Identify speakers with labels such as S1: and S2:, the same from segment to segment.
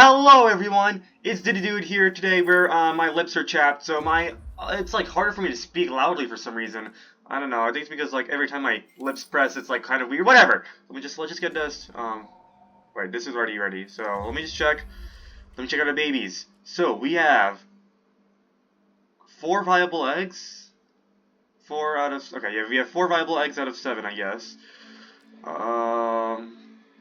S1: Hello everyone, it's Diddy Dude here today where my lips are chapped, so it's like harder for me to speak loudly for some reason. I don't know, I think it's because like every time my lips press it's like kind of weird. Whatever. Let's just get this. Wait, this is already ready. So let me just check. Let me check out our babies. So we have 4 viable eggs. Okay, yeah, we have 4 viable eggs out of 7, I guess.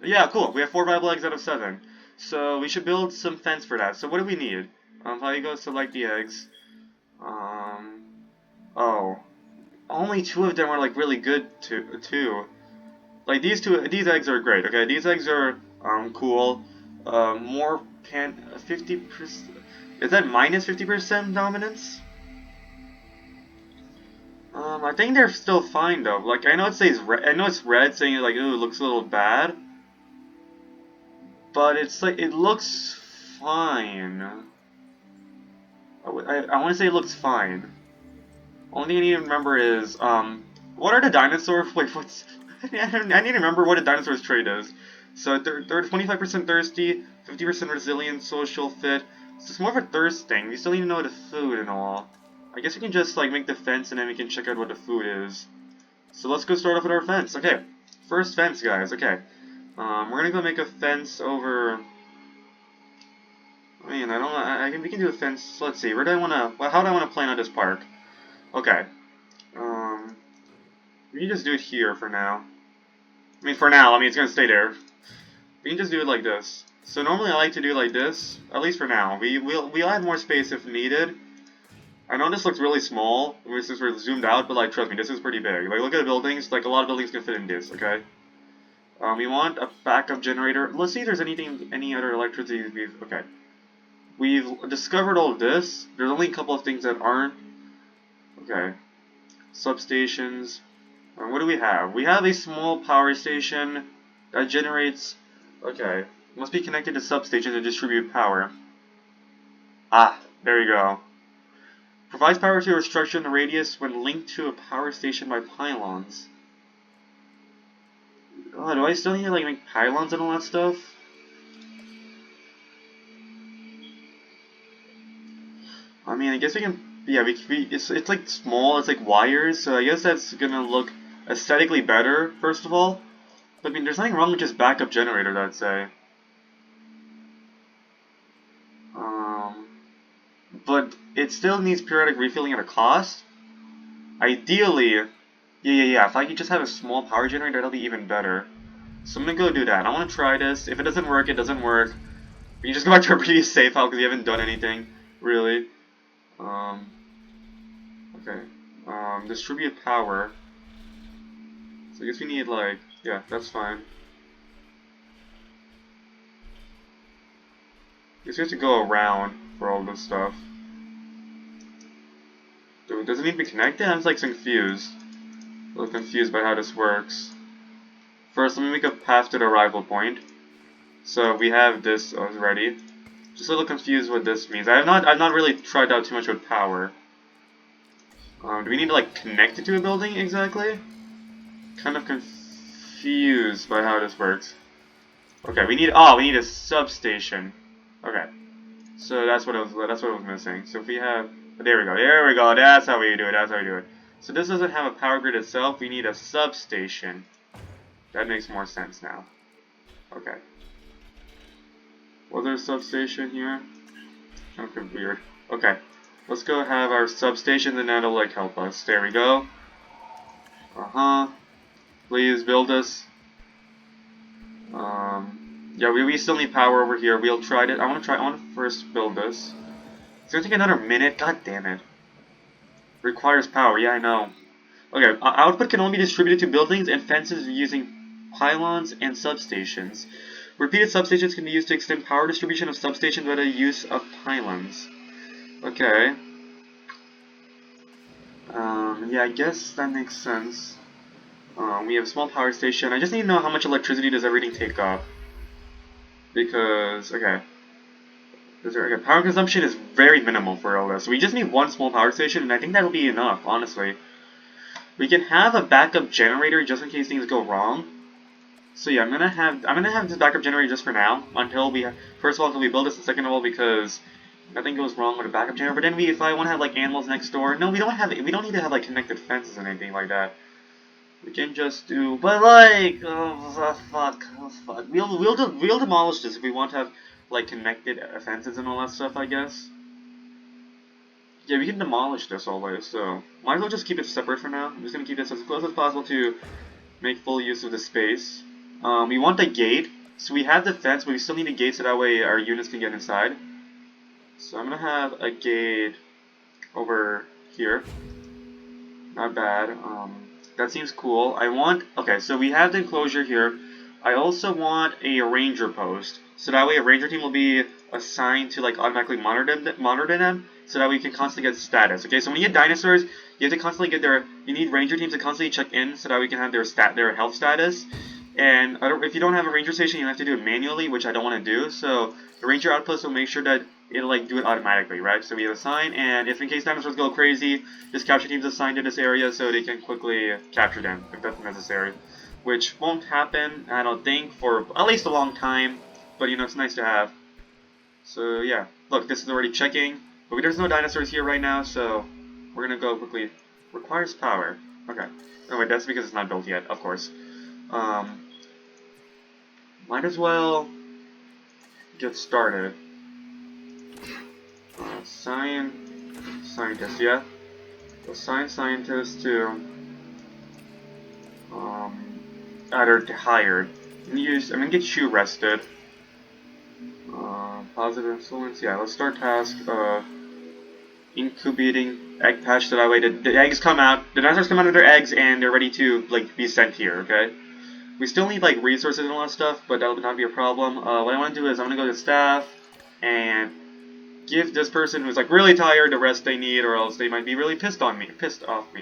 S1: Yeah, cool. We have 4 viable eggs out of 7. So we should build some fence for that. So what do we need? How you go select the eggs? Oh, only 2 of them are like really good too. Like these eggs are great. Okay, these eggs are cool. More can 50%. Is that minus 50% dominance? I think they're still fine though. Like I know it says red. I know it's red, saying like ooh, it looks a little bad. But it's like, it looks fine. I want to say it looks fine. Only thing I need to remember is, what are the dinosaurs? Wait, what's... I need to remember what a dinosaur's trait is. So they're 25% thirsty, 50% resilient, social, fit. So it's more of a thirst thing. We still need to know the food and all. I guess we can just, like, make the fence and then we can check out what the food is. So let's go start off with our fence. Okay, first fence, guys. Okay. We're gonna go make a fence over... I mean, we can do a fence. Let's see. Where do I wanna? Well, how do I wanna plan out this park? Okay. We can just do it here for now. I mean, for now. I mean, it's gonna stay there. We can just do it like this. So normally I like to do it like this. At least for now. We'll add more space if needed. I know this looks really small since we're zoomed out, but like trust me, this is pretty big. Like look at the buildings. Like a lot of buildings can fit in this. Okay. We want a backup generator. Let's see if there's any other electricity okay. We've discovered all of this. There's only a couple of things that aren't. Okay. Substations. What do we have? We have a small power station that generates... Okay. Must be connected to substation to distribute power. Ah, there you go. Provides power to a structure in the radius when linked to a power station by pylons. Oh, do I still need to like make pylons and all that stuff? I mean, I guess we can. Yeah, it's like small. It's like wires, so I guess that's gonna look aesthetically better. First of all, but I mean, there's nothing wrong with just backup generators, I'd say. But it still needs periodic refilling at a cost. Ideally, yeah. If I could just have a small power generator, that'll be even better. So I'm gonna go do that. I want to try this. If it doesn't work, it doesn't work. We can just go back to our previous save file because we haven't done anything really. Okay. Distribute power. So I guess we need like, yeah, that's fine. I guess we have to go around for all this stuff. Dude, does it need to be connected? I'm just like confused. A little confused by how this works. First, let me make a path to the arrival point. So we have this already. Just a little confused what this means. I've not really tried out too much with power. Do we need to like connect it to a building exactly? Kind of confused by how this works. Okay, we need a substation. Okay, so that's what I was missing. So if we have, there we go. That's how we do it. So this doesn't have a power grid itself. We need a substation. That makes more sense now. Okay. Was there a substation here? Kind of weird. Okay. Let's go have our substation and that'll like help us. There we go. Please build us. Yeah, we still need power over here. We'll try it. I want to first build this. It's gonna take another minute. God damn it. Requires power. Yeah, I know. Okay, output can only be distributed to buildings and fences using pylons and substations. Repeated substations can be used to extend power distribution of substations by the use of pylons. Okay. Yeah, I guess that makes sense. We have a small power station. I just need to know how much electricity does everything take up. Because, okay. Power consumption is very minimal for all this. So we just need one small power station, and I think that'll be enough, honestly. We can have a backup generator just in case things go wrong. So yeah, I'm gonna have this backup generator just for now until first of all until we build this, and second of all because nothing goes wrong with a backup generator. But then if I want to have like animals next door, no, we don't need to have like connected fences and anything like that. We can just do, but like, oh fuck, we'll demolish this if we want to have like connected fences and all that stuff, I guess. Yeah, we can demolish this always, so might as well just keep it separate for now. I'm just gonna keep this as close as possible to make full use of the space. We want a gate, so we have the fence, but we still need a gate so that way our units can get inside. So I'm gonna have a gate over here. Not bad. That seems cool. Okay, so we have the enclosure here. I also want a ranger post, so that way a ranger team will be assigned to like automatically monitor them, so that we can constantly get status. Okay, so when you get dinosaurs, you have to constantly get you need ranger teams to constantly check in, so that we can have their health status. And if you don't have a ranger station, you have to do it manually, which I don't want to do. So the ranger outpost will make sure that it'll like do it automatically, right? So we have a sign, and if in case dinosaurs go crazy, this capture team's assigned to this area so they can quickly capture them if that's necessary. Which won't happen, I don't think, for at least a long time. But you know, it's nice to have. So yeah, look, this is already checking. But there's no dinosaurs here right now, so we're gonna go quickly. Requires power. Okay. Oh wait, that's because it's not built yet, of course. Might as well get started. Scientist, yeah. Assign scientists to either hired. I'm gonna get you rested. Positive influence, yeah. Let's start task. Incubating egg patch, so that way the eggs come out. The dinosaurs come out of their eggs and they're ready to like be sent here. Okay. We still need like resources and all that stuff, but that'll not be a problem. What I want to do is I'm gonna go to staff and give this person who's like really tired the rest they need, or else they might be really pissed off me.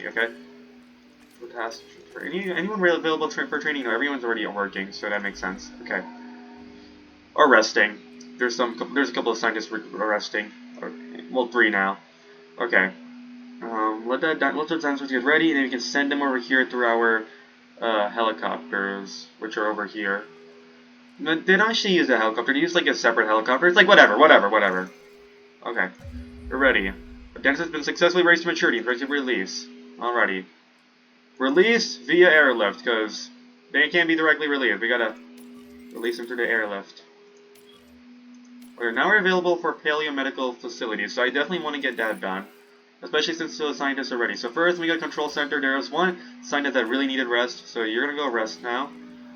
S1: Okay. The task for anyone really available for training? No, everyone's already working, so that makes sense. Okay. Or resting. There's a couple of scientists resting. Well, 3 now. Okay. Let those dinosaurs get ready, and then we can send them over here through our helicopters, which are over here. They don't actually use a helicopter. They use like a separate helicopter. It's like whatever. Okay. We're ready. The dinosaur has been successfully raised to maturity and ready to release. Alrighty. Release via airlift, because they can't be directly released. We gotta release them through the airlift. Okay, now we're available for paleomedical facilities, so I definitely want to get that done. Especially since the scientists are ready. So first, we got control center. There was one scientist that really needed rest, so you're gonna go rest now.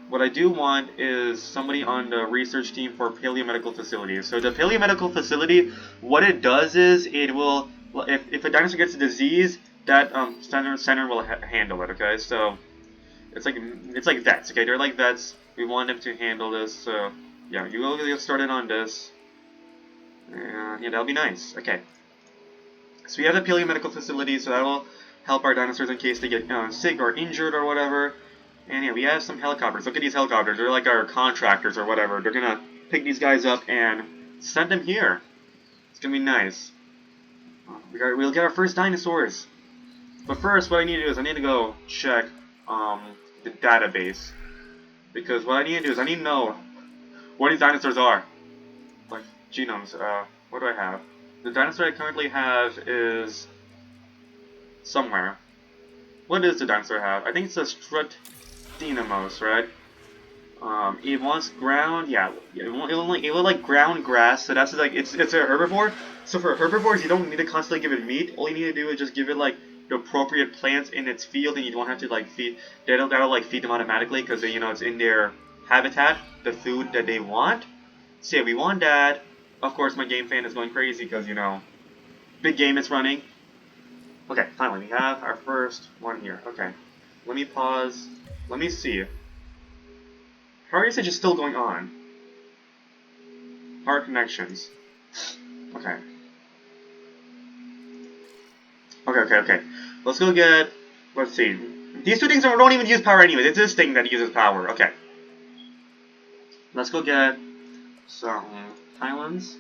S1: What I do want is somebody on the research team for paleomedical facilities. So the paleomedical facility, what it does is it will, if a dinosaur gets a disease, that center will handle it. Okay, so it's like vets. Okay, they're like vets. We want them to handle this. So yeah, you will get started on this. And yeah, that'll be nice. Okay. So we have the paleomedical facility, so that will help our dinosaurs in case they get sick or injured or whatever. And yeah, we have some helicopters. Look at these helicopters. They're like our contractors or whatever. They're gonna pick these guys up and send them here. It's gonna be nice. We'll get our first dinosaurs. But first, what I need to do is I need to go check the database. Because what I need to do is I need to know what these dinosaurs are. Like, genomes. What do I have? The dinosaur I currently have is somewhere. What does the dinosaur have? I think it's a Strutdinamos, right? It wants ground, yeah. It will like ground grass. So that's like it's a herbivore. So for herbivores, you don't need to constantly give it meat. All you need to do is just give it like the appropriate plants in its field, and you don't have to like feed. That'll like feed them automatically because it's in their habitat, the food that they want. So yeah, we want that. Of course, my game fan is going crazy because, big game is running. Okay, finally, we have our first one here. Okay, let me pause. Let me see. Power usage is still going on. Power connections. Okay. Okay. Let's go get... Let's see. These two things don't even use power anyway. It's this thing that uses power. Okay. Let's go get some pylons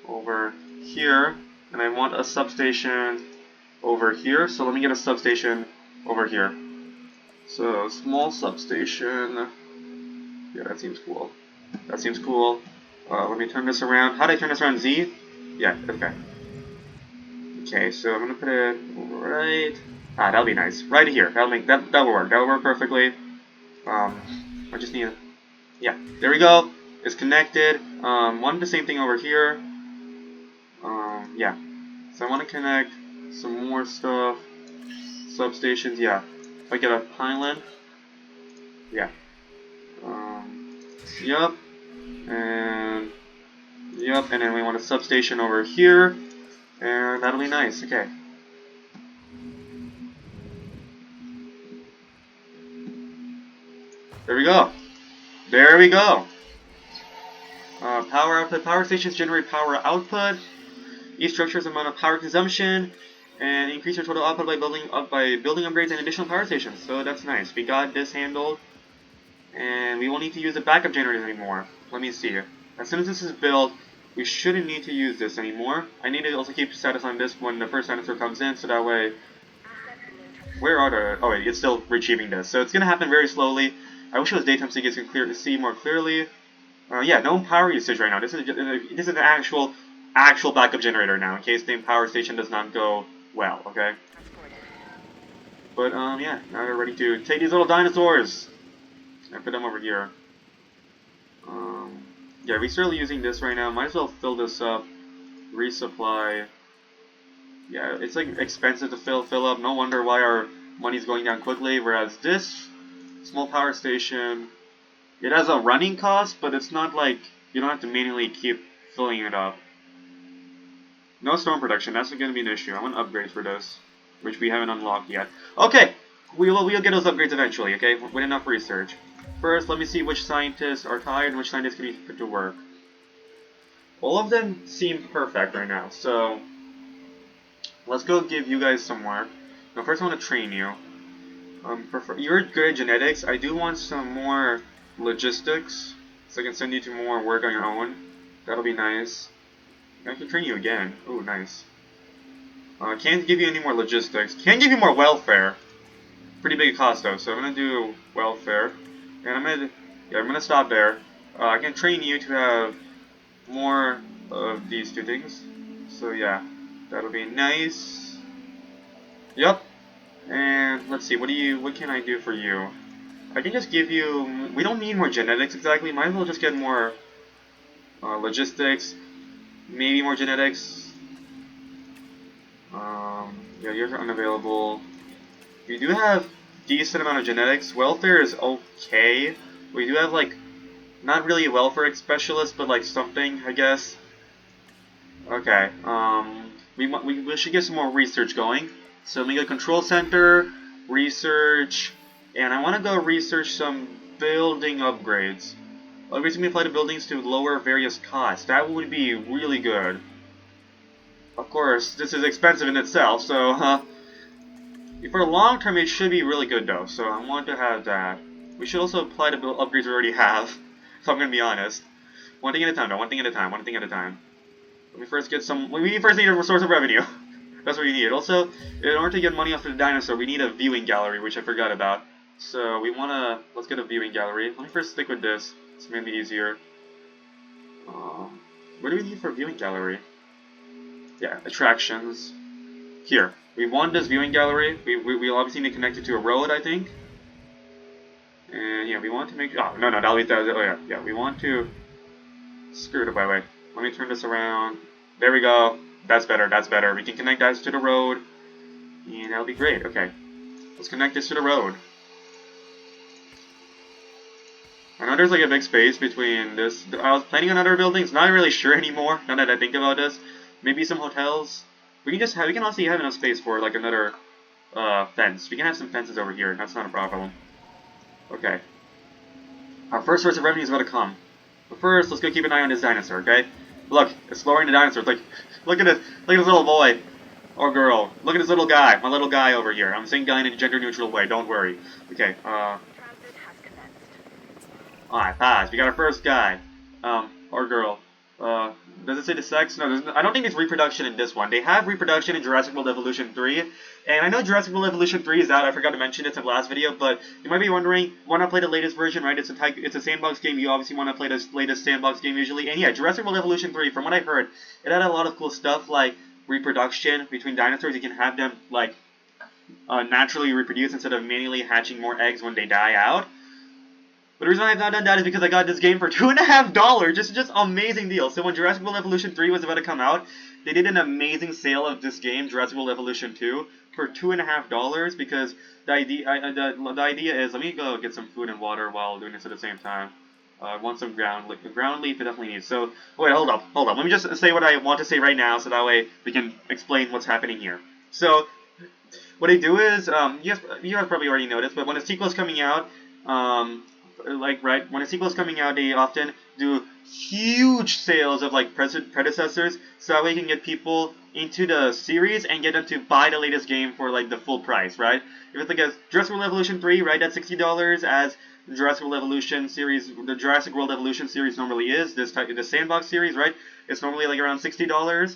S1: over here, and I want a substation over here, so let me get a substation over here. So, small substation. Yeah, that seems cool. That seems cool. Let me turn this around. How do I turn this around? Z? Yeah, okay. Okay, so I'm gonna put it right. Ah, that'll be nice. Right here. That'll work. That'll work perfectly. I just need. Yeah, there we go. It's connected. Want the same thing over here. Yeah. So I want to connect some more stuff. Substations. Yeah. If I get a pylon. Yeah. Yup. And yup. And then we want a substation over here. And that'll be nice. Okay. There we go. There we go. Power output. Power stations generate power output. Each structure's amount of power consumption, and increase your total output by building upgrades and additional power stations. So that's nice. We got this handled, and we won't need to use the backup generators anymore. Let me see. As soon as this is built, we shouldn't need to use this anymore. I need to also keep status on this when the first dinosaur comes in, so that way. Where are the? Oh wait, it's still retrieving this. So it's gonna happen very slowly. I wish it was daytime so you guys can see more clearly. Yeah, no power usage right now. This is an actual backup generator now, in case the power station does not go well, okay? But, yeah, now we're ready to take these little dinosaurs and put them over here. Yeah, we're still using this right now. Might as well fill this up, resupply. Yeah, it's like expensive to fill up. No wonder why our money's going down quickly, whereas this small power station, it has a running cost, but it's not like you don't have to manually keep filling it up. No storm protection, that's going to be an issue. I want upgrades for this, which we haven't unlocked yet. Okay, we'll get those upgrades eventually, okay, with enough research. First, let me see which scientists are tired and which scientists can be put to work. All of them seem perfect right now, so let's go give you guys some work. Now, first I want to train you. You're good at genetics. I do want some more logistics, so I can send you to more work on your own. That'll be nice. I can train you again. Ooh, nice. Can't give you any more logistics. Can't give you more welfare. Pretty big cost though, so I'm gonna do welfare. And I'm gonna stop there. I can train you to have more of these two things. So yeah, that'll be nice. Yep. And let's see, what can I do for you? I can just give you. We don't need more genetics exactly. Might as well just get more logistics. Maybe more genetics. Yeah, you're unavailable. We do have decent amount of genetics. Welfare is okay. We do have like not really a welfare specialist, but like something, I guess. Okay. We should get some more research going. So let me go control center, research, and I want to go research some building upgrades. Upgrades can be applied to buildings to lower various costs. That would be really good. Of course, this is expensive in itself, so for the long term it should be really good though, so I want to have that. We should also apply to build upgrades we already have, if I'm going to be honest. One thing at a time though, one thing at a time. Let me first get some, we first need a source of revenue. That's what we need. Also, in order to get money off of the dinosaur, we need a viewing gallery, which I forgot about. So let's get a viewing gallery. Let me first stick with this. It's maybe easier. What do we need for a viewing gallery? Yeah, attractions. Here, we want this viewing gallery. We obviously need to connect it to a road, I think. And yeah, we want to make. Oh no, that'll be that. Oh yeah, we want to. Screw it up, by the way. Let me turn this around. There we go. That's better. We can connect that to the road, and that'll be great. Okay, let's connect this to the road. I know there's like a big space between this. I was planning on other buildings. Not really sure anymore. Now that I think about this, maybe some hotels. We can also have enough space for like another fence. We can have some fences over here. That's not a problem. Okay. Our first source of revenue is about to come. But first, let's go keep an eye on this dinosaur. Okay. Look, it's lowering the dinosaur. It's like, look at this little boy or girl. Look at this little guy. My little guy over here. I'm saying guy in a gender-neutral way. Don't worry. Okay. Alright, pass. We got our first guy. Or girl. Does it Does it say the sex? No, I don't think there's reproduction in this one. They have reproduction in Jurassic World Evolution 3. And I know Jurassic World Evolution 3 is out. I forgot to mention it in the last video. But you might be wondering, why not play the latest version, right? It's a sandbox game. You obviously want to play the latest sandbox game usually. And yeah, Jurassic World Evolution 3, from what I heard, it had a lot of cool stuff like reproduction between dinosaurs. You can have them like naturally reproduce instead of manually hatching more eggs when they die out. But the reason I've not done that is because I got this game for $2.50. Just amazing deal. So when Jurassic World Evolution 3 was about to come out, they did an amazing sale of this game, Jurassic World Evolution 2, for $2.50 because the idea is, let me go get some food and water while doing this at the same time. I want some ground leaf. Ground leaf it definitely needs. So wait, hold up. Let me just say what I want to say right now, so that way we can explain what's happening here. So what they do is, you guys probably already noticed, but when a sequel is coming out, when a sequel is coming out, they often do huge sales of like predecessors, so that way you can get people into the series and get them to buy the latest game for like the full price, right? If it's like a Jurassic World Evolution 3, right, that's $60 as the Jurassic World Evolution series, the Jurassic World Evolution series normally is. The sandbox series, right, it's normally like around $60.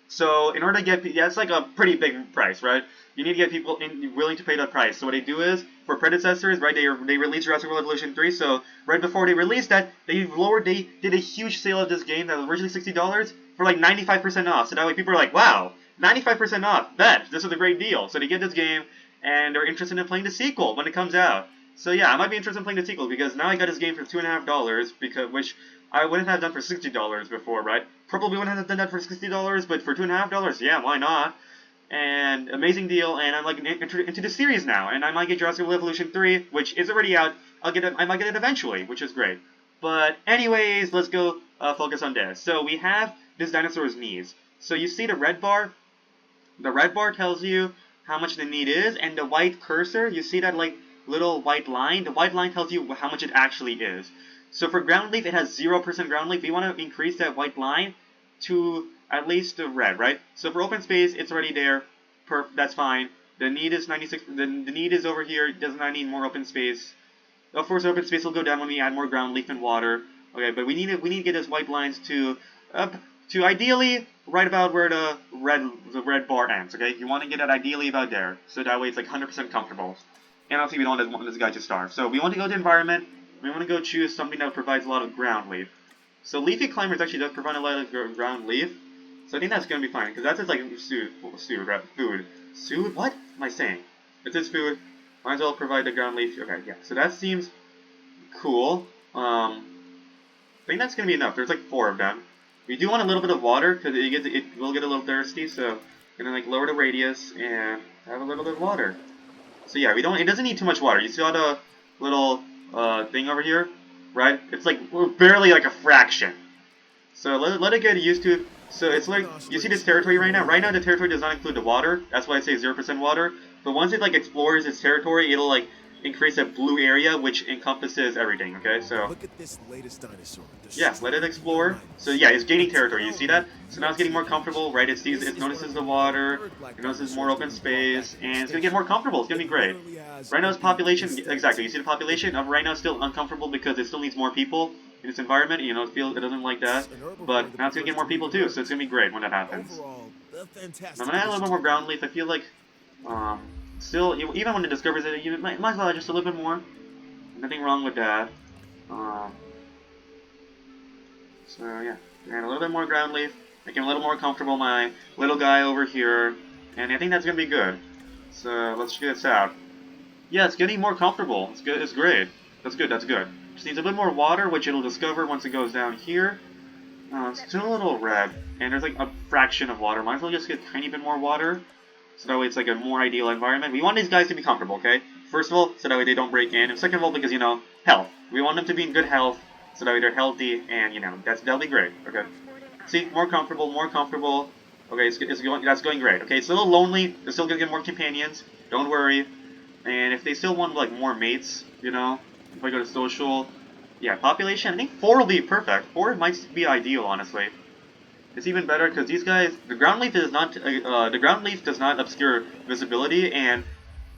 S1: So in order to get, it's like a pretty big price, right? You need to get people willing to pay that price. So what they do is, for predecessors, right, they released Jurassic World Evolution 3, so right before they released that, they did a huge sale of this game that was originally $60 for like 95% off. So that way people are like, wow, 95% off, bet, this is a great deal. So they get this game, and they're interested in playing the sequel when it comes out. So yeah, I might be interested in playing the sequel, because now I got this game for $2.50, which I wouldn't have done for $60 before, right? Probably wouldn't have done that for $60, but for $2.50, yeah, why not? And amazing deal, and I'm like into the series now, and I might get Jurassic World Evolution 3, which is already out. I might get it eventually, which is great. But anyways, let's go focus on this. So we have this dinosaur's needs. So you see the red bar? The red bar tells you how much the need is, and the white cursor, you see that like little white line? The white line tells you how much it actually is. So for ground leaf, it has 0% ground leaf. We want to increase that white line to at least the red, right? So for open space, it's already there. That's fine. The need is 96. The need is over here. It does not need more open space. Of course, open space will go down when we add more ground leaf and water. Okay, but we need to get those white lines to ideally right about where the red bar ends. Okay, you want to get it ideally about there, so that way it's like 100% comfortable. And obviously we don't want this guy to starve. So we want to go to environment. We want to go choose something that provides a lot of ground leaf. So leafy climbers actually does provide a lot of ground leaf. So I think that's going to be fine, because that's just like food. Food? What am I saying? It's just food. Might as well provide the ground leaf. Okay, yeah. So that seems cool. I think that's going to be enough. There's like 4 of them. We do want a little bit of water, because it will get a little thirsty, so I'm going to like lower the radius and have a little bit of water. So yeah, it doesn't need too much water. You see all the little thing over here? Right? It's like barely like a fraction. So let it get used to. So it's like, you see this territory right now? Right now the territory does not include the water. That's why I say 0% water. But once it like explores its territory, it'll like increase a blue area, which encompasses everything, okay? So
S2: look at this latest dinosaur.
S1: yeah, let it explore. So yeah, it's gaining territory. You see that? So now it's getting more comfortable, right? It notices the water, it notices more open space, and it's gonna get more comfortable. It's gonna be great. Right now's population, exactly. You see the population of right now is still uncomfortable because it still needs more people in its environment. You know, it doesn't like that. But now it's gonna get more people too, so it's gonna be great when that happens. I'm gonna add a little bit more ground leaf. I feel like, still, even when it discovers it, you might as well add just a little bit more. Nothing wrong with that. So yeah, add a little bit more ground leaf, make him a little more comfortable, my little guy over here, and I think that's gonna be good. So let's check this out. Yeah, it's getting more comfortable. It's good. It's great. That's good. That's good. Just needs a bit more water, which it'll discover once it goes down here. It's still a little red, and there's like a fraction of water. Might as well just get a tiny bit more water, so that way it's like a more ideal environment. We want these guys to be comfortable, okay? First of all, so that way they don't break in, and second of all, because, you know, health. We want them to be in good health, so that way they're healthy, and, you know, that'll be great, okay? See, more comfortable, more comfortable. Okay, that's going great. Okay, it's a little lonely. They're still gonna get more companions. Don't worry. And if they still want like more mates, you know, if I go to social, yeah, population. I think 4 will be perfect. 4 might be ideal, honestly. It's even better because these guys, the ground leaf does not obscure visibility, and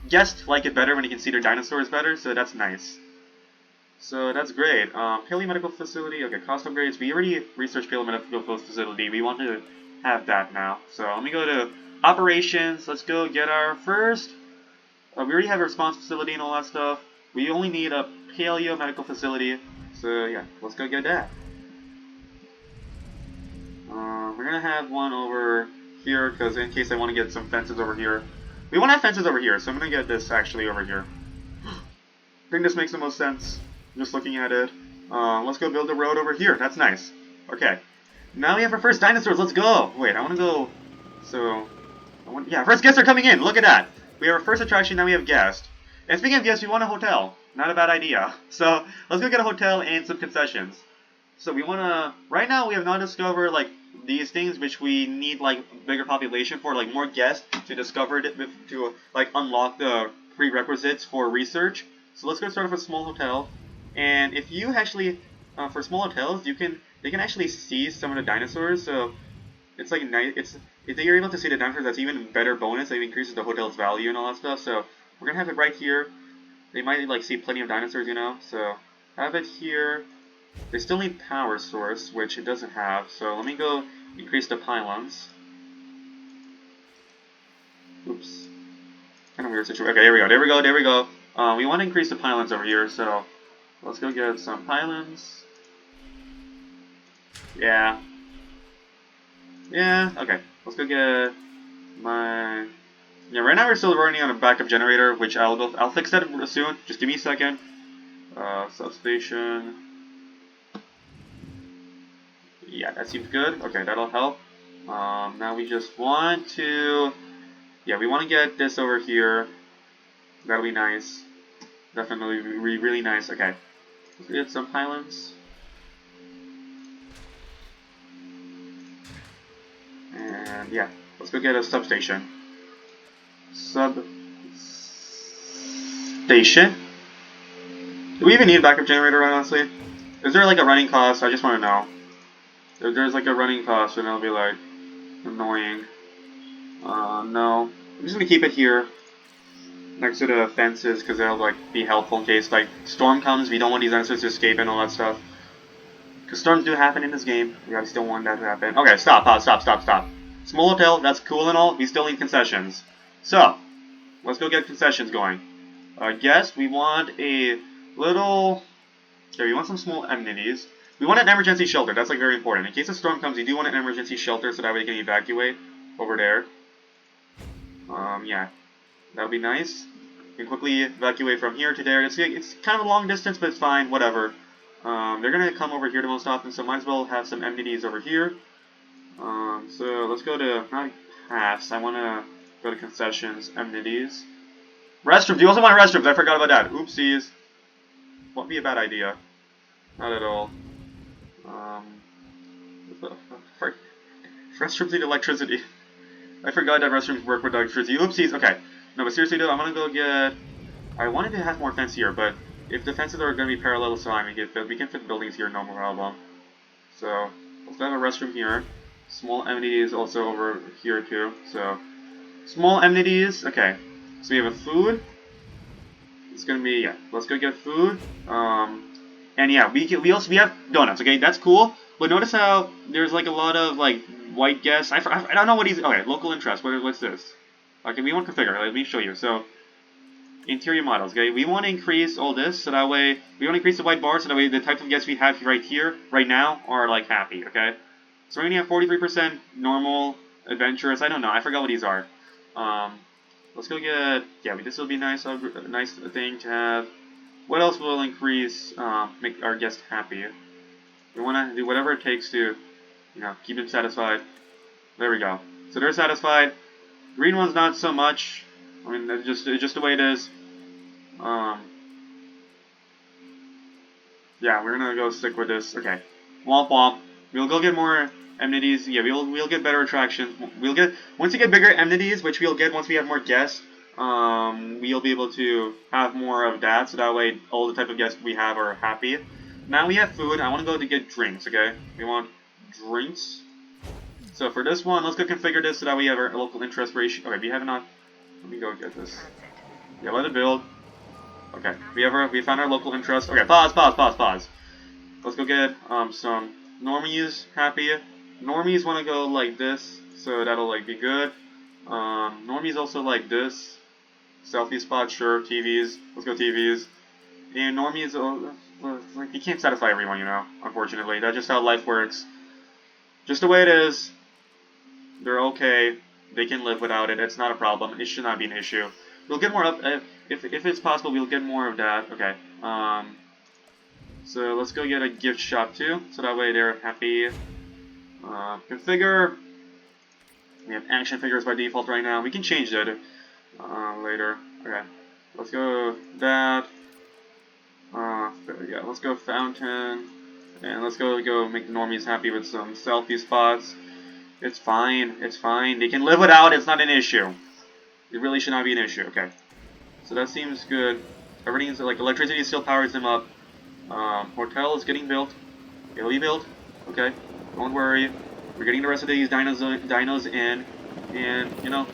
S1: guests like it better when you can see their dinosaurs better. So that's nice. So that's great. Paleo Medical Facility, okay, cost upgrades. We already researched Paleo Medical Facility. We want to have that now. So let me go to operations. Let's go get our first. We already have a response facility and all that stuff. We only need a Paleo Medical Facility. So yeah, let's go get that. We're gonna have one over here because in case I want to get some fences over here. We want to have fences over here, so I'm gonna get this actually over here. I think this makes the most sense. Just looking at it. Let's go build a road over here. That's nice. Okay. Now we have our first dinosaurs. Let's go. Wait, I want to go. So, yeah, first guests are coming in. Look at that. We have our first attraction. Now we have guests. And speaking of guests, we want a hotel. Not a bad idea. So let's go get a hotel and some concessions. So we want to. Right now, we have not discovered like these things, which we need like bigger population for, like more guests to discover it, to like unlock the prerequisites for research. So let's go start with a small hotel. And if you actually, for small hotels, they can actually see some of the dinosaurs. So it's like nice. It's if you're able to see the dinosaurs, that's even better bonus. It increases the hotel's value and all that stuff. So we're gonna have it right here. They might like see plenty of dinosaurs, you know. So have it here. They still need power source, which it doesn't have. So let me go increase the pylons. Oops. Kind of weird situation. Okay, there we go. There we go. There we go. We want to increase the pylons over here, so let's go get some pylons. Yeah. Yeah, okay. Let's go get my... Yeah, right now we're still running on a backup generator, which I'll fix that soon. Just give me a second. Substation. Yeah, that seems good. Okay, that'll help. Now we just want to... Yeah, we want to get this over here. That'll be nice. Definitely really nice. Okay. Let's get some pylons. And yeah, let's go get a substation. Substation? Do we even need a backup generator, honestly? Is there like a running cost? I just want to know. If there's like a running cost, then it'll be like annoying. No. I'm just gonna keep it here next to the fences because that'll like be helpful in case like storm comes. We don't want these dinosaurs to escape and all that stuff. Because storms do happen in this game. We obviously don't want that to happen. Okay, stop. Small hotel, that's cool and all. We still need concessions. So, let's go get concessions going. Yes, we want a little... Okay, we want some small amenities. We want an emergency shelter. That's like very important. In case a storm comes, you do want an emergency shelter so that way you can evacuate over there. Yeah. That would be nice. You can quickly evacuate from here to there. It's kind of a long distance, but it's fine. Whatever. They're going to come over here the most often, so might as well have some amenities over here. So let's go to, not paths, I want to go to concessions, amenities. Restrooms, you also want restrooms, I forgot about that. Oopsies. Won't be a bad idea. Not at all. Restrooms need electricity. I forgot that restrooms work with electricity. Oopsies, okay. No, but seriously though, I'm gonna go get... I wanted to have more fence here, but if the fences are gonna be parallel, so we can fit buildings here, no problem. So, let's have a restroom here. Small amenities also over here too. So, small amenities, okay. So we have a food. It's gonna be, yeah, let's go get food. And yeah, we have donuts, okay, that's cool. But notice how there's like a lot of like white guests. I don't know what he's, okay, local interest, what's this? Okay, we want configure, let me show you. So, interior models, okay, we want to increase all this, so that way, we want to increase the white bar, so that way the type of guests we have right here, right now, are like happy, okay? So we're going to have 43% normal, adventurous, I don't know, I forgot what these are. Let's go get, yeah, this will be nice, a nice thing to have. What else will increase, make our guests happy? We want to do whatever it takes to, you know, keep them satisfied. There we go. So they're satisfied. Green one's not so much. I mean, it's just the way it is. Yeah, we're gonna go stick with this. Okay. Womp womp. We'll go get more amenities. Yeah, we'll get better attractions. We'll get, once you get bigger amenities, which we'll get once we have more guests, we'll be able to have more of that, so that way all the type of guests we have are happy. Now we have food. I want to go to get drinks, okay? We want drinks. So for this one, let's go configure this so that we have our local interest ratio. Okay, we have not... Let me go get this. Yeah, let it build. Okay, we found our local interest. Okay, pause. Let's go get some normies happy. Normies want to go like this, so that'll like be good. Normies also like this. Selfie spot, sure. TVs, let's go TVs. And normies, like you can't satisfy everyone, you know. Unfortunately, that's just how life works. Just the way it is. They're okay. They can live without it. It's not a problem. It should not be an issue. We'll get more of if it's possible. We'll get more of that. Okay. So let's go get a gift shop too, so that way they're happy. Configure. We have action figures by default right now. We can change that later. Okay. Let's go that. Yeah. Let's go fountain, and let's go make the normies happy with some selfie spots. It's fine. It's fine. They can live without it. It's not an issue. It really should not be an issue. Okay. So that seems good. Everything's like electricity still powers them up. Hotel is getting built. It'll be built. Okay. Don't worry. We're getting the rest of these dinos in. And, you know.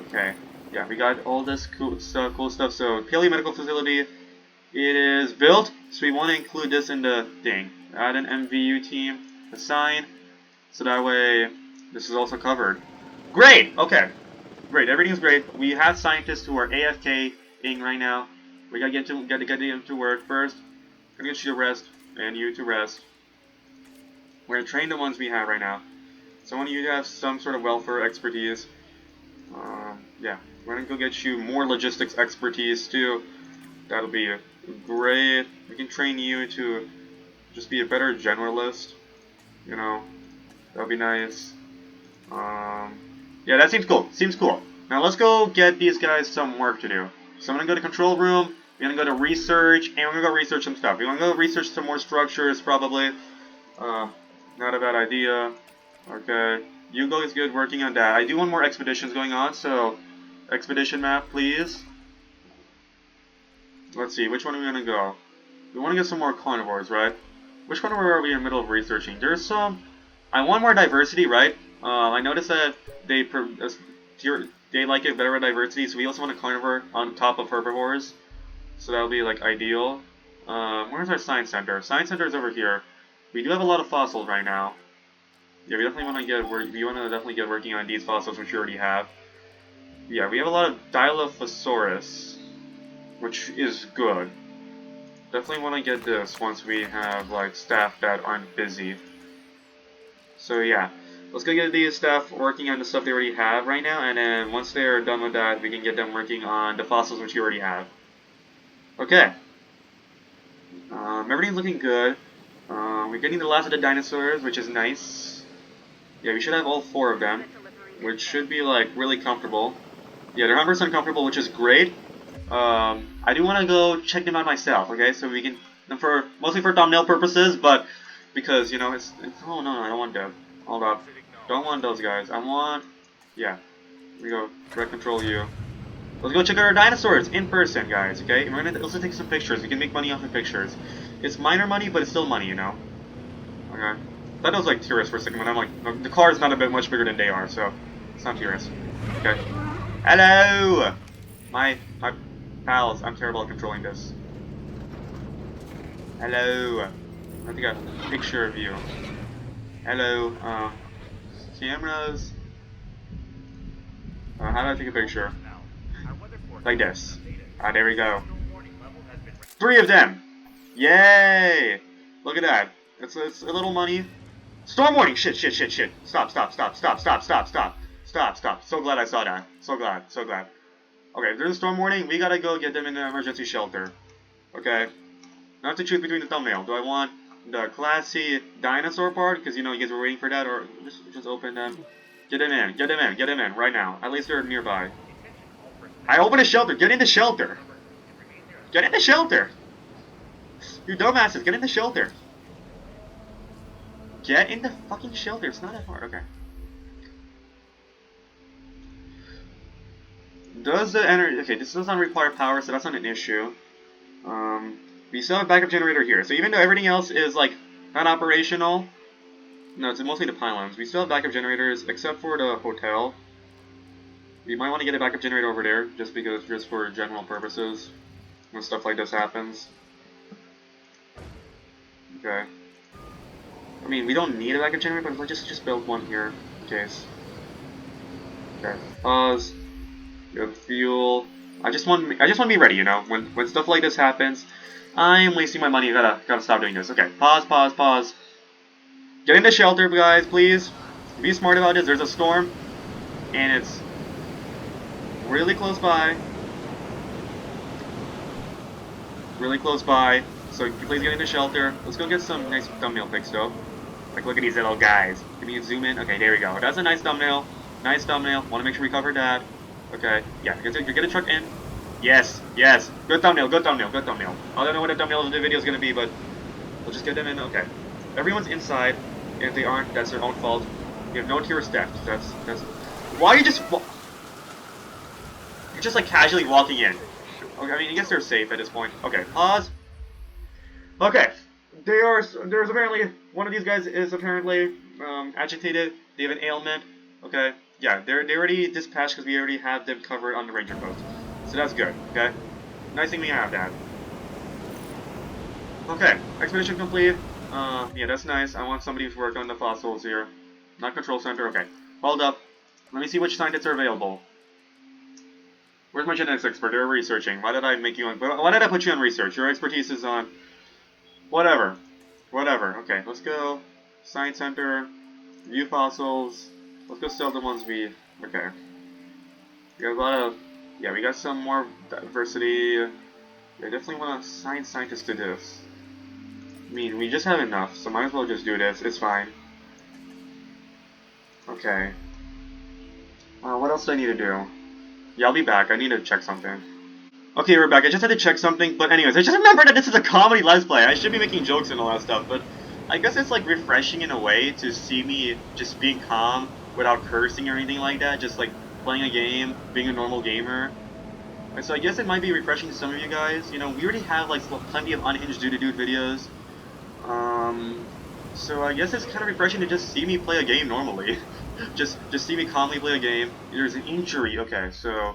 S1: Okay. Yeah, we got all this cool stuff. So, Paleo Medical Facility. It is built. So we want to include this in the thing. Add an MVU team. Assign. So that way, this is also covered. Great! Okay. Great. Everything's great. We have scientists who are AFK-ing right now. We gotta get them to work first. I'm gonna get you to rest, and you to rest. We're gonna train the ones we have right now. So I want you to have some sort of welfare expertise. Yeah. We're gonna go get you more logistics expertise too. That'll be great. We can train you to just be a better generalist. You know. That'll be nice. Yeah, that seems cool. Seems cool. Now let's go get these guys some work to do. So I'm gonna go to control room. We're gonna go to research, and we're gonna go research some stuff. We're gonna go research some more structures, probably. Not a bad idea. Okay. You guys good working on that. I do want more expeditions going on, so expedition map, please. Let's see, which one are we gonna go? We want to get some more carnivores, right? Which carnivore are we in the middle of researching? There's some. I want more diversity, right? I noticed that they like it better with diversity, so we also want a carnivore on top of herbivores. So that'll be like ideal. Where's our science center? Science center is over here. We do have a lot of fossils right now. Yeah, we definitely want to definitely get working on these fossils, which we already have. Yeah, we have a lot of Dilophosaurus, which is good. Definitely want to get this once we have like staff that aren't busy. So yeah, let's go get these staff working on the stuff they already have right now, and then once they're done with that, we can get them working on the fossils which you already have. Okay. Everything's looking good. We're getting the last of the dinosaurs, which is nice. Yeah, we should have all 4 of them, which should be like really comfortable. Yeah, they're 100% comfortable, which is great. I do want to go check them out myself. Okay, so we can mostly for thumbnail purposes, but because you know it's oh no, I don't want that. Hold up, don't want those guys. I want yeah. Here we go. Direct control you. Let's go check out our dinosaurs in person, guys. Okay, and we're gonna also take some pictures. We can make money off of pictures. It's minor money, but it's still money, you know. Okay. That was like tourists for a second, but I'm like, no, the car is not a bit much bigger than they are, so it's not tourists. Okay. Hello, my pals. I'm terrible at controlling this. Hello. I have to get a picture of you. Hello. Cameras. How do I take a picture? Like this. There we go. 3 of them. Yay! Look at that. It's a little money. Storm warning! Shit. Stop. So glad I saw that. So glad. Okay, if there's a storm warning, we gotta go get them in an emergency shelter. Okay? Now I have to choose between the thumbnail. Do I want the classy dinosaur part? Because, you know, you guys were waiting for that, or just open them. Get them in, right now. At least they're nearby. I opened a shelter! Get in the shelter! Get in the shelter! You dumbasses, get in the shelter! Get in the fucking shelter, it's not that hard, okay. Does the energy... Okay, this does not require power, so that's not an issue. We still have a backup generator here, so even though everything else is, like, not operational... No, it's mostly the pylons. We still have backup generators, except for the hotel. We might want to get a backup generator over there, just for general purposes. when stuff like this happens. Okay. I mean, we don't need a backup generator, but let's just build one here in case. Okay. Pause. Good fuel. I just want to be ready, you know. When stuff like this happens, I am wasting my money. Gotta stop doing this. Okay. Pause. Pause. Pause. Get into shelter, guys, please. Be smart about this. There's a storm, and it's really close by. Really close by. So please get into shelter. Let's go get some nice thumbnail pics, though. Like, look at these little guys. Can you zoom in? Okay, there we go. That's a nice thumbnail. Nice thumbnail. Want to make sure we cover that. Okay. Yeah, you get a truck in. Yes. Yes. Good thumbnail. Good thumbnail. Good thumbnail. I don't know what the thumbnail of the video is going to be, but we'll just get them in. Okay. Everyone's inside. If they aren't, that's their own fault. You have no tourist theft. That's. Why are you just? You're just like casually walking in. Okay. I mean, I guess they're safe at this point. Okay. Pause. Okay. There's apparently one of these guys is apparently agitated. They have an ailment. Okay. Yeah. They already dispatched because we already have them covered on the ranger post. So that's good. Okay. Nice thing we have that. Okay. Expedition complete. Yeah, that's nice. I want somebody who's worked on the fossils here. Not control center. Okay. Hold up. Let me see which scientists are available. Where's my genetics expert? They're researching. Why did I make you on? Why did I put you on research? Your expertise is on. Whatever. Whatever. Okay, let's go. Science center. View fossils. Let's go sell the ones we. Okay. We got a lot of. Yeah, we got some more diversity. I definitely want to assign scientists to this. I mean, we just have enough, so might as well just do this. It's fine. Okay. What else do I need to do? Yeah, I'll be back. I need to check something. Okay, we're back. I just had to check something, but anyways, I just remembered that this is a comedy Let's Play. I should be making jokes and all that stuff, but I guess it's like refreshing in a way to see me just being calm without cursing or anything like that, just like playing a game, being a normal gamer. And so I guess it might be refreshing to some of you guys. You know, we already have like plenty of unhinged dude videos. So I guess it's kind of refreshing to just see me play a game normally. just see me calmly play a game. There's an injury. Okay, so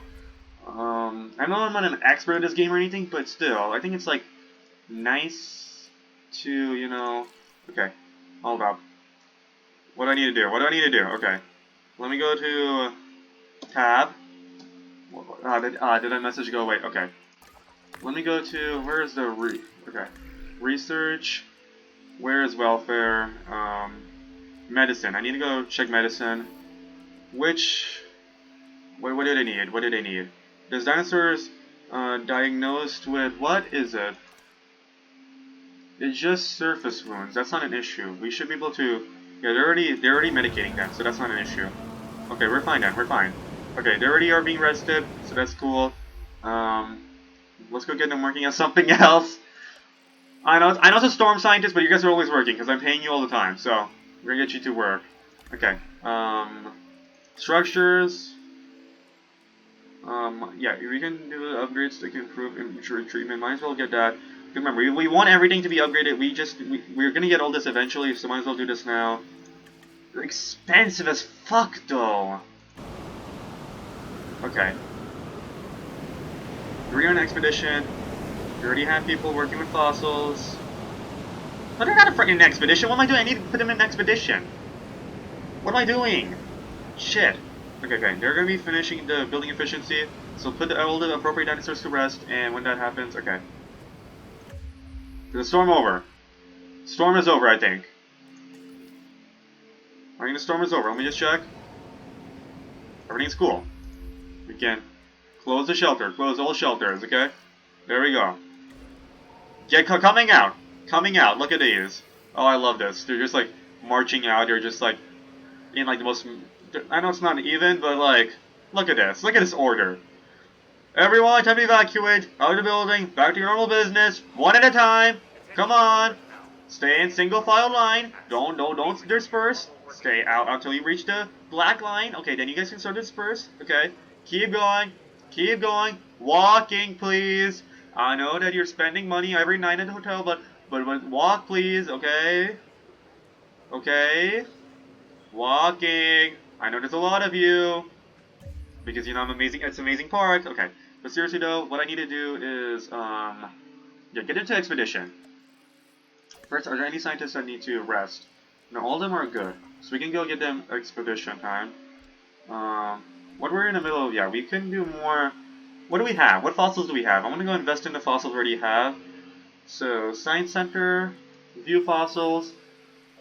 S1: I know I'm not an expert at this game or anything, but still, I think it's like nice to, you know. Okay, hold up. What do I need to do? What do I need to do? Okay, let me go to tab. Did that message go away? Okay. Let me go to where is the okay, research. Where is welfare? Medicine. I need to go check medicine. Which? What did I need? What did I need? Does dinosaurs diagnosed with what is it? It's just surface wounds. That's not an issue. We should be able to. Yeah, they're already medicating them, so that's not an issue. Okay, we're fine then. We're fine. Okay, they already are being rested, so that's cool. Let's go get them working on something else. I know it's a storm scientist, but you guys are always working because I'm paying you all the time. So we're gonna get you to work. Okay. Structures. Yeah, we can do upgrades that can improve immature treatment. Might as well get that. Remember, we want everything to be upgraded. We're gonna get all this eventually, so might as well do this now. They're expensive as fuck, though. Okay. We're on an expedition. We already have people working with fossils. But they're not a freaking expedition. What am I doing? I need to put them in an expedition. What am I doing? Shit. Okay. They're gonna be finishing the building efficiency. So put all the appropriate dinosaurs to rest, and when that happens, okay. Is the storm over? Storm is over, I think. I think the storm is over. Let me just check. Everything's cool. We can close the shelter. Close all shelters, okay? There we go. Coming out. Coming out. Look at these. Oh, I love this. They're just like marching out. They're just like in like the most. I know it's not even, but like, look at this. Look at this order. Everyone, time to evacuate. Out of the building. Back to your normal business. One at a time. Come on. Stay in single file line. Don't disperse. Stay out until you reach the black line. Okay, then you guys can start to disperse. Okay. Keep going. Keep going. Walking, please. I know that you're spending money every night at the hotel, but walk, please, okay? Okay? Walking. I know there's a lot of you. Because, you know, it's an amazing park. Okay. But seriously though, what I need to do is, yeah, get into expedition. First, are there any scientists that need to rest? No, all of them are good. So we can go get them expedition time. What we're in the middle of, yeah, we can do more. What do we have? What fossils do we have? I'm gonna go invest in the fossils we already have. So, Science Center, view fossils.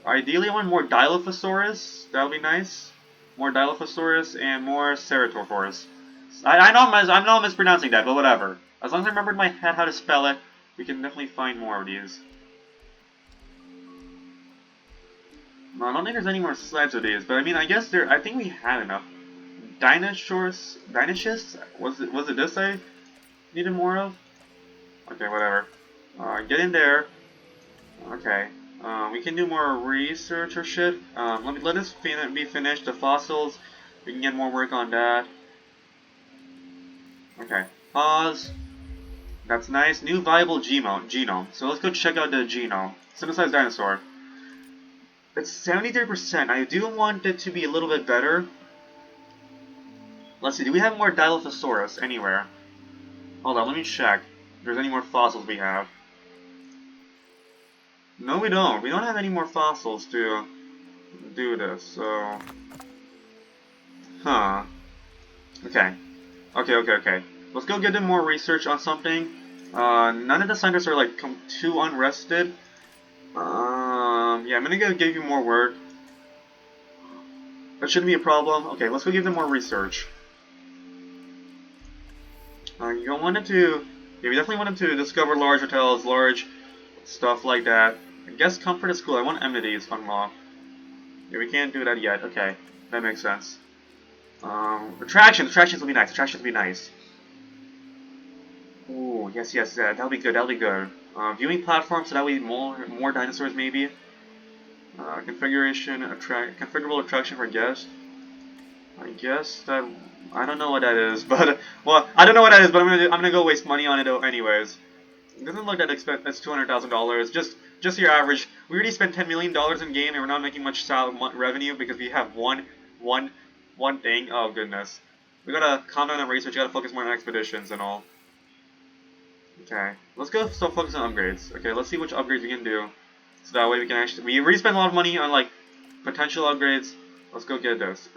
S1: Ideally, I want more Dilophosaurus. That would be nice. More Dilophosaurus and more Ceratosaurus. I know I'm not mispronouncing that, but whatever. As long as I remember in my head how to spell it, we can definitely find more of these. No, I don't think there's any more slides of these, but I mean, I guess there. I think we had enough. Dinosaurs, Dinosaurs. Was it this I needed more of? Okay, whatever. Get in there. Okay. We can do more research or shit. Let this be finished. The fossils. We can get more work on that. Okay. Pause. That's nice. New viable genome. So let's go check out the genome. Synthesized dinosaur. It's 73%. I do want it to be a little bit better. Let's see. Do we have more Dilophosaurus anywhere? Hold on. Let me check. If there's any more fossils we have. No, we don't. We don't have any more fossils to do this, so... Huh. Okay. Okay. Let's go get them more research on something. None of the scientists are, like, too unrested. Yeah, I'm gonna go give you more work. That shouldn't be a problem. Okay, let's go give them more research. You wanted to... Yeah, we definitely wanted to discover large hotels, large stuff like that. I guess comfort is cool. I want amenities unlocked. Yeah, we can't do that yet. Okay, that makes sense. Attractions will be nice. Attractions will be nice. Ooh, yes, that'll be good. Viewing platforms, so that way more dinosaurs maybe. Configuration, configurable attraction for guests. I guess that I don't know what that is, but well, I don't know what that is, but I'm gonna go waste money on it anyways. It doesn't look that expensive. That's $200,000. Just your average. We already spent $10 million in game, and we're not making much revenue because we have one thing. Oh goodness. We gotta calm down on research. We gotta focus more on expeditions and all. Okay, let's go. So focus on upgrades. Okay, let's see which upgrades we can do. So that way we can actually. We already spent a lot of money on like potential upgrades. Let's go get this.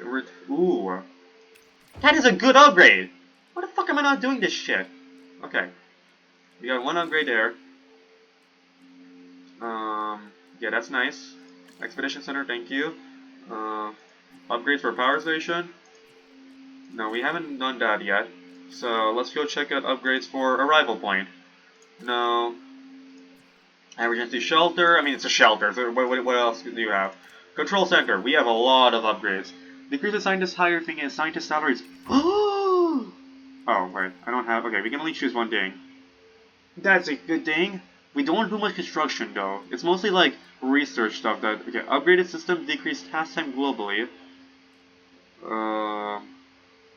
S1: Ooh, that is a good upgrade. Why the fuck am I not doing this shit? Okay. We got one upgrade there. Yeah, that's nice. Expedition Center, thank you. Upgrades for power station. No, we haven't done that yet. So let's go check out upgrades for arrival point. No. Emergency shelter. I mean, it's a shelter. So what else do you have? Control center. We have a lot of upgrades. Decrease the scientist hire thing is scientist salaries. Oh, wait. I don't have. Okay, we can only choose one thing. That's a good thing. We don't do much construction though. It's mostly like research stuff that okay. Upgraded system decrease task time globally.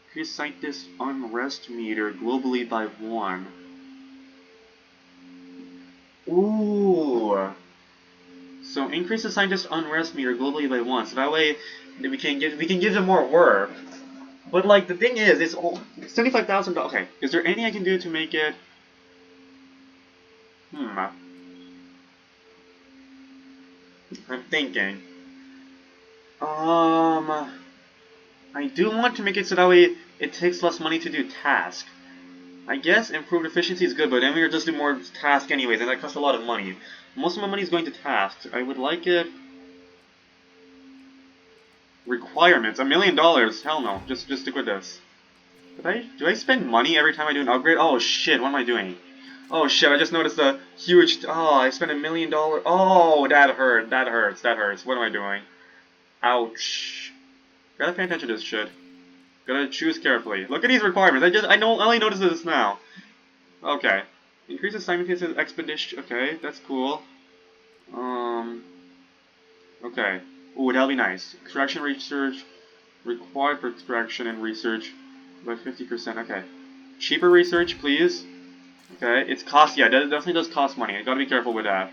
S1: Increase scientist unrest meter globally by 1. Ooh. So increase the scientist unrest meter globally by 1. So that way we can give them more work. But like the thing is, it's $75,000. Okay. Is there anything I can do to make it? I'm thinking. I do want to make it so that way it takes less money to do tasks. I guess improved efficiency is good, but then we're just doing more tasks anyways, and that costs a lot of money. Most of my money is going to tasks. I would like it. Requirements, $1 million. Hell no. Just stick with this. Do I spend money every time I do an upgrade? Oh shit, what am I doing? Oh shit, I just noticed a huge... Oh, I spent $1 million. Oh, that hurt. That hurts. What am I doing? Ouch. Gotta pay attention to this shit. Gotta choose carefully. Look at these requirements. I only noticed this now. Okay. Increases simultaneous expedition. Okay, that's cool. Okay. Ooh, that'll be nice. Extraction research. Required for extraction and research by 50%. Okay. Cheaper research, please. Okay, it's cost. Yeah, that definitely does cost money. I gotta be careful with that.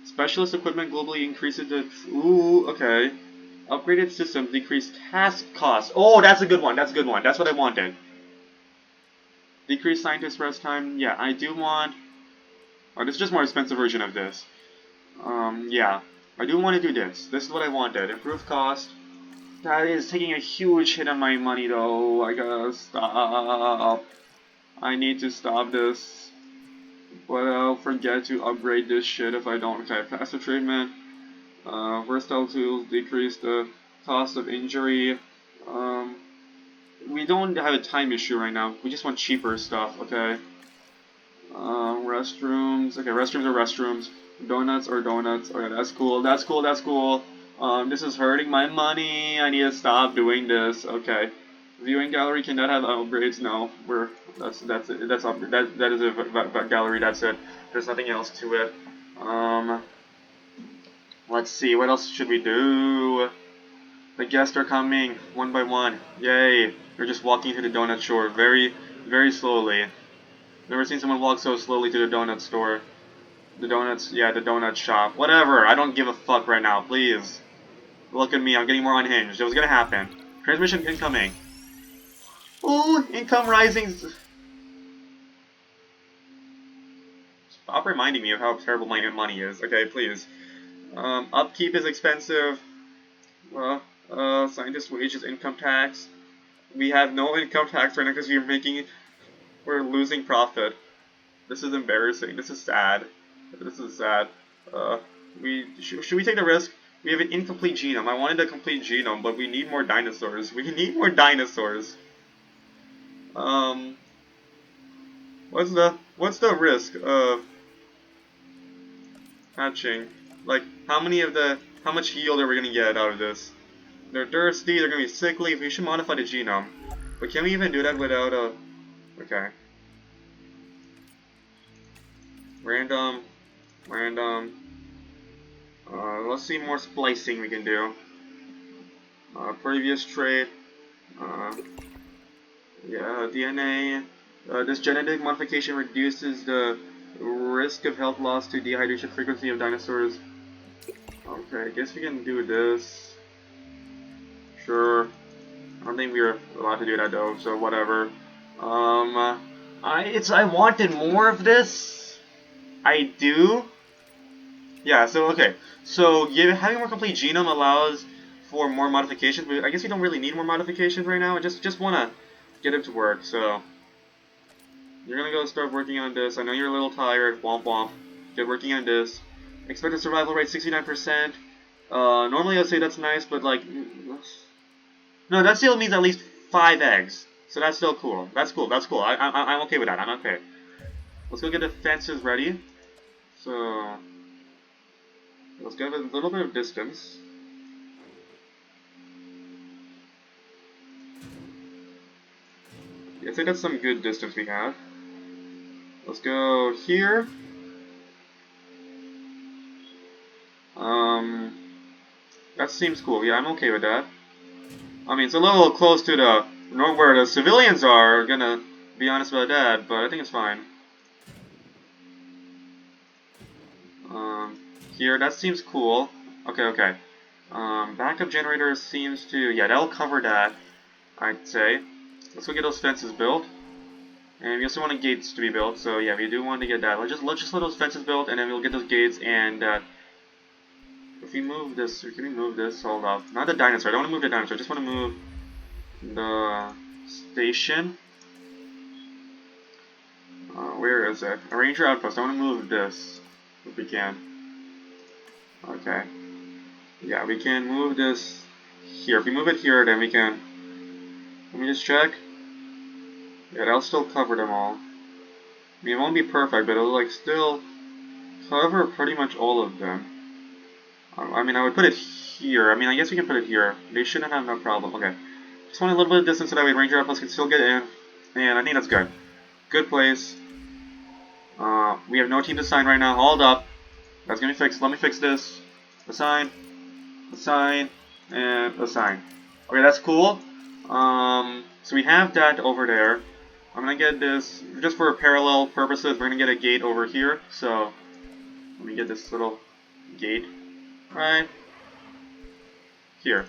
S1: Specialist equipment globally increases the. Ooh, okay. Upgraded systems decrease task costs. Oh, that's a good one. That's a good one. That's what I wanted. Decrease scientist rest time. Yeah, I do want. Oh, this is just more expensive version of this. Yeah. I do want to do this. This is what I wanted. Improve cost. That is taking a huge hit on my money though. I gotta stop. I need to stop this. But I'll forget to upgrade this shit if I don't. Okay, faster treatment. Versatile tools decrease the cost of injury. Um, we don't have a time issue right now. We just want cheaper stuff, okay? Restrooms. Okay, restrooms are restrooms. Donuts are donuts. Okay, that's cool. That's cool. That's cool. This is hurting my money. I need to stop doing this. Okay. Viewing gallery cannot have upgrades. No, that's it. That is a gallery. That's it. There's nothing else to it. Let's see. What else should we do? The guests are coming one by one. Yay! They're just walking to the donut store very, very slowly. Never seen someone walk so slowly to the donut store. The donuts, yeah, the donut shop. Whatever, I don't give a fuck right now, please. Look at me, I'm getting more unhinged. It was gonna happen. Transmission incoming. Ooh, income rising. Stop reminding me of how terrible my money is. Okay, please. Upkeep is expensive. Scientist wages, income tax. We have no income tax right now because we're losing profit. This is embarrassing. This is sad. This is sad. Should we take the risk? We have an incomplete genome. I wanted a complete genome, but we need more dinosaurs. We need more dinosaurs. What's the risk of hatching? Like, how much yield are we gonna get out of this? They're thirsty, they're gonna be sickly. We should modify the genome. But can we even do that without a... Okay. Random. Let's see more splicing we can do. Previous trait. Yeah, DNA. This genetic modification reduces the risk of health loss to dehydration frequency of dinosaurs. Okay, I guess we can do this. Sure. I don't think we were allowed to do that though, so whatever. I wanted more of this. I do. Yeah, so okay. So having a more complete genome allows for more modifications, but I guess we don't really need more modifications right now. I just wanna get it to work, so you're gonna go start working on this. I know you're a little tired, womp womp. Get working on this. Expected survival rate 69%. Normally I'd say that's nice, but like no, that still means at least 5 eggs. So that's still cool. That's cool. I'm okay with that. I'm okay. Let's go get the fences ready. So let's give it a little bit of distance. I think that's some good distance we have. Let's go here. That seems cool. Yeah, I'm okay with that. I mean, it's a little close to the where the civilians are. Gonna be honest about that, but I think it's fine. Here, that seems cool. Okay. Backup generator seems to... Yeah, that'll cover that, I'd say. Let's go get those fences built. And we also want gates to be built, so yeah, we do want to get that. Let's just let those fences built, and then we'll get those gates, and if we move this... Can we move this? Hold up. Not the dinosaur. I don't want to move the dinosaur. I just want to move the station. Where is it? Arrange your outpost. I want to move this, if we can. Okay. Yeah, we can move this here. If we move it here, then we can... Let me just check. Yeah, that'll still cover them all. I mean, it won't be perfect, but it'll, like, still cover pretty much all of them. I mean, I would put it here. I mean, I guess we can put it here. They shouldn't have no problem. Okay. Just want a little bit of distance so that way Ranger Outpost can still get in. And I think that's good. Good place. We have no team to sign right now. Hold up. That's gonna be fixed. Let me fix this. Assign, and assign. Okay, that's cool. So we have that over there. I'm gonna get this, just for parallel purposes, we're gonna get a gate over here. So, let me get this little gate. Alright. Here.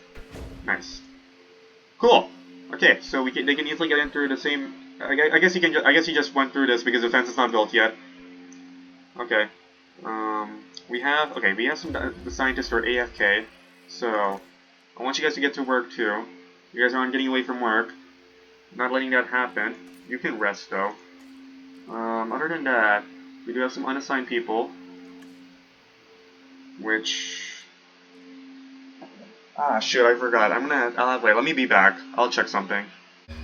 S1: Nice. Cool. Okay, so they can easily get in through the same. I guess I guess he just went through this because the fence is not built yet. Okay. We have some the scientists are AFK. So I want you guys to get to work too. You guys aren't getting away from work. Not letting that happen. You can rest though. Other than that, we do have some unassigned people. Which... Ah, shit, I forgot. wait, let me be back. I'll check something.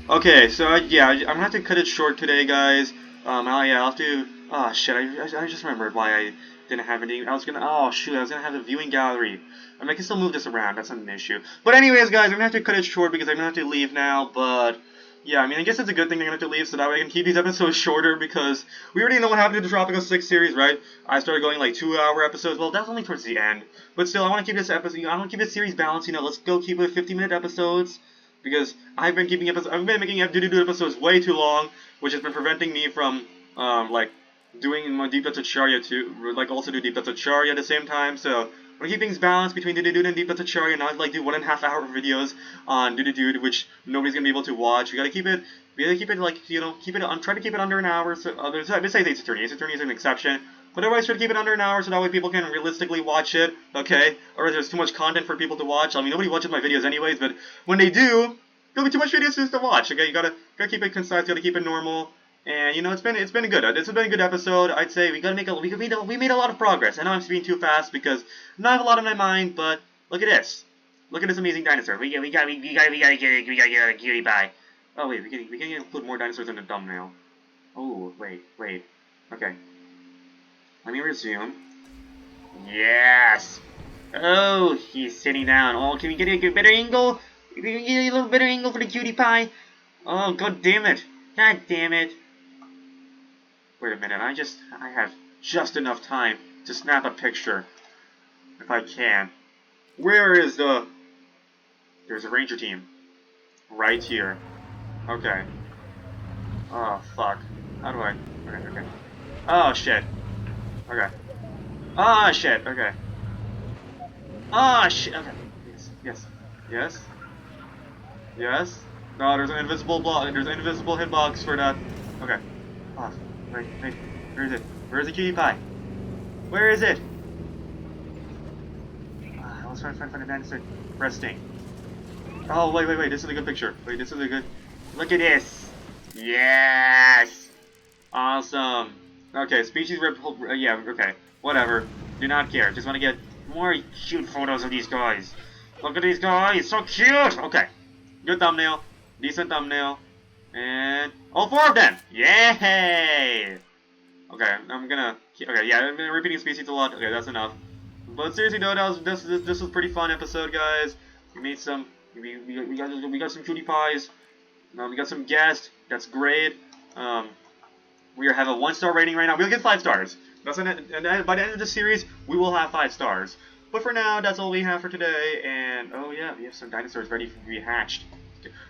S1: Okay, so, yeah, I'm gonna have to cut it short today, guys. Yeah, I'll have to... Ah, shit, I just remembered why I didn't have any... I was gonna have a viewing gallery. I mean, I can still move this around, that's not an issue. But anyways, guys, I'm gonna have to cut it short because I'm gonna have to leave now, but... Yeah, I mean, I guess it's a good thing I'm gonna have to leave so that way I can keep these episodes shorter because we already know what happened to the Tropical 6 series, right? I started going like 2-hour episodes. Well, that's only towards the end. But still, I want to keep this episode, I want to keep this series balanced, you know, let's go keep it 50-minute episodes because I've been making do episodes way too long, which has been preventing me from, like, doing my Deep Dives Acharya too, like, also do Deep Dives Acharya at the same time, so... I want to keep things balanced between Dude and Deep Dives Acharya, not like do 1.5 hour videos on Dude, which nobody's gonna be able to watch. We gotta keep it like, you know, try to keep it under an hour. So besides Ace Attorney is an exception, but otherwise try to keep it under an hour so that way people can realistically watch it. Okay, or there's too much content for people to watch. I mean, nobody watches my videos anyways, but when they do, there'll be too much videos to watch. Okay, you gotta keep it concise, gotta keep it normal. And you know it's been good. This has been a good episode. I'd say we made a lot of progress. I know I'm speaking too fast because I have a lot in my mind, but look at this. Look at this amazing dinosaur. We gotta get a cutie pie. Oh wait, we can include more dinosaurs in the thumbnail. Oh wait. Okay. Let me resume. Yes. Oh, he's sitting down. Oh, can we get a better angle? Can we get a little better angle for the cutie pie? Oh, god damn it. God damn it. Wait a minute, I have just enough time to snap a picture. If I can. Where is the... There's a ranger team. Right here. Okay. Oh, fuck. How do I... Okay. Oh, shit. Okay. Oh, shit. Okay. Oh, shit. Okay. Yes. No, there's an invisible block. There's an invisible hitbox for that. Okay. Oh, wait. Where is it? Where is the cutie pie? Where is it? I was trying to find the dinosaur. Resting. Oh, wait. This is a good picture. Wait, this is a good... Look at this. Yes. Awesome. Okay, species yeah, okay. Whatever. Do not care. Just want to get more cute photos of these guys. Look at these guys. So cute. Okay. Good thumbnail. Decent thumbnail. And all 4 of them. Yay. Okay, yeah, I've been repeating species a lot. Okay, that's enough. But seriously though, this was a pretty fun episode, guys. We made some, we got some cutie pies. We got some guests. That's great. We have a 1-star rating right now. We'll get 5 stars. And by the end of the series, we will have 5 stars. But for now, that's all we have for today. And oh yeah, we have some dinosaurs ready to be hatched.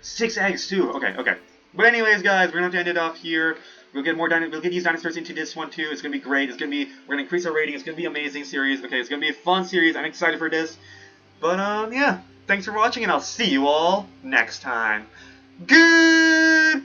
S1: 6 eggs too. Okay. But anyways, guys, we're gonna have to end it off here. We'll get these dinosaurs into this one too. It's gonna be great. We're gonna increase our rating. It's gonna be an amazing series. Okay, it's gonna be a fun series. I'm excited for this. But yeah, thanks for watching, and I'll see you all next time. Goodbye.